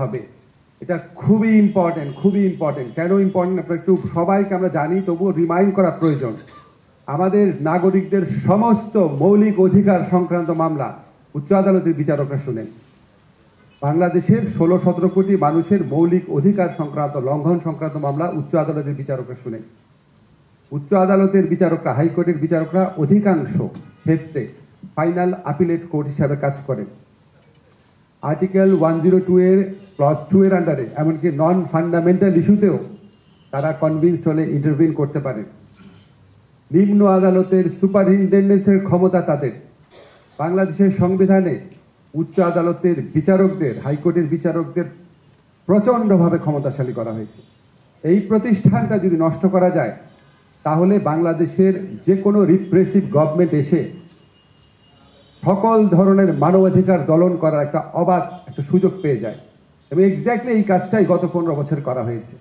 হবে। এটা খুবই ইম্পর্টেন্ট। কেন ইম্পর্টেন্ট আপনার একটু সবাইকে আমরা জানি, তবুও রিমাইন্ড করা প্রয়োজন। আমাদের নাগরিকদের সমস্ত মৌলিক অধিকার সংক্রান্ত মামলা উচ্চ আদালতের বিচারকরা শুনেন। বাংলাদেশের 16-17 কোটি মানুষের মৌলিক অধিকার সংক্রান্ত লঙ্ঘন সংক্রান্ত মামলা উচ্চ আদালতের বিচারকরা শুনেন। উচ্চ আদালতের বিচারকরা, হাইকোর্টের বিচারকরা অধিকাংশ ক্ষেত্রে ফাইনাল আপিলেট কোর্ট হিসাবে কাজ করেন। আর্টিকেল 102 এর ক্লজ 2 এর আন্ডারে এমনকি নন ফান্ডামেন্টাল ইস্যুতেও তারা কনভিন্সড হলে ইন্টারভিন করতে পারেন। নিম্ন আদালতের সুপারিনটেন্ডেন্সের ক্ষমতা তাদের। বাংলাদেশের সংবিধানে উচ্চ আদালতের বিচারকদের, হাইকোর্টের বিচারকদের প্রচণ্ডভাবে ক্ষমতাশালী করা হয়েছে। এই প্রতিষ্ঠানটা যদি নষ্ট করা যায় তাহলে বাংলাদেশের যে কোনো রিপ্রেসিভ গভর্নমেন্ট এসে সকল ধরনের মানবাধিকার দলন করার একটা অবাধ একটা সুযোগ পেয়ে যায়। এবং এক্স্যাক্টলি এই কাজটাই গত 15 বছর করা হয়েছে।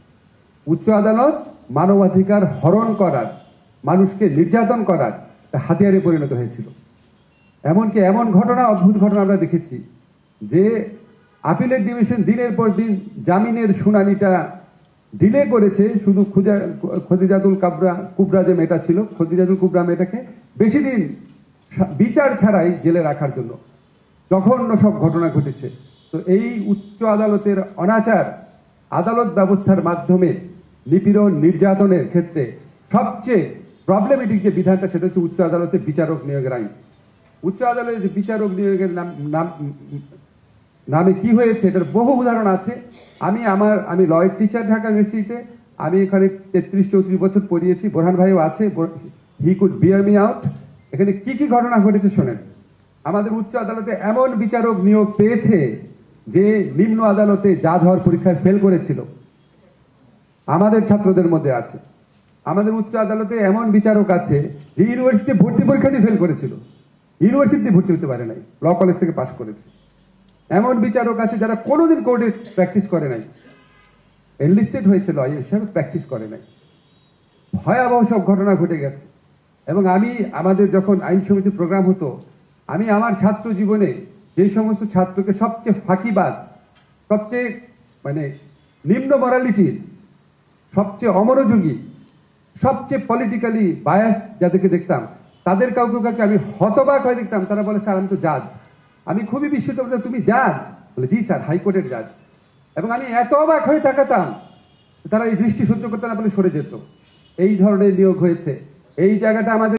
উচ্চ আদালত মানবাধিকার হরণ করার, মানুষকে নির্যাতন করার একটা হাতিয়ারে পরিণত হয়েছিল। এমনকি এমন ঘটনা, অদ্ভুত ঘটনা আমরা দেখেছি যে আপিলেট ডিভিশন দিনের পর দিন জামিনের শুনানিটা ডিলে করেছে শুধু খদিজাতুল কুবরা যে মেয়েটা ছিল, খদিজাতুল কুবরা মেয়েটাকে বেশি দিন বিচার ছাড়াই জেলে রাখার জন্য। জঘন্য সব ঘটনা ঘটেছে। তো এই উচ্চ আদালতের অনাচার, আদালত ব্যবস্থার মাধ্যমে নিপীড়ন নির্যাতনের ক্ষেত্রে সবচেয়ে প্রবলেমেটিক যে বিধানটা, সেটা হচ্ছে উচ্চ আদালতে বিচারক নিয়োগের আইন। উচ্চ আদালতে যে বিচারক নিয়োগের নামে কি হয়েছে এটার বহু উদাহরণ আছে। আমি লয়ের টিচার ঢাকা ইউনিভার্সিটিতে, আমি এখানে 33-34 বছর পড়িয়েছি। বোরহান ভাইও আছে, he could bear me out. এখানে কি কি ঘটনা ঘটেছে শোনেন। আমাদের উচ্চ আদালতে এমন বিচারক নিয়োগ পেয়েছে যে নিম্ন আদালতে জাজ হওয়ার পরীক্ষায় ফেল করেছিল, আমাদের ছাত্রদের মধ্যে আছে। আমাদের উচ্চ আদালতে এমন বিচারক আছে যে ইউনিভার্সিটি ভর্তি পরীক্ষা দিয়ে ফেল করেছিল, ইউনিভার্সিটি ভর্তি হতে পারে নাই, ল কলেজ থেকে পাশ করেছে। এমন বিচারক আছে যারা কোনোদিন কোর্টে প্র্যাকটিস করে নাই, এনলিস্টেড হয়েছে লয়ার হিসেবে, প্র্যাকটিস করে নাই। ভয়াবহ সব ঘটনা ঘটে গেছে। এবং আমাদের যখন আইন সমিতির প্রোগ্রাম হতো, আমি আমার ছাত্র জীবনে যে সমস্ত ছাত্রকে সবচেয়ে ফাঁকিবাজ, সবচেয়ে নিম্ন মরালিটির, সবচেয়ে অমনোযোগী, সবচেয়ে পলিটিক্যালি বায়াস যাদেরকে দেখতাম, তাদের কাউকে আমি হতবাক হয়ে দেখতাম। তারা বলে, স্যার আমি তো জাজ। আমি খুবই বিস্মিত, তুমি জাজ? বলে, জি স্যার, হাইকোর্টের জাজ। এবং আমি এত অবাক হয়ে তাকাতাম, তারা এই দৃষ্টি সহ্য করতে না বলে সরে যেত। এই ধরনের নিয়োগ হয়েছে। এই জায়গাটা আমাদের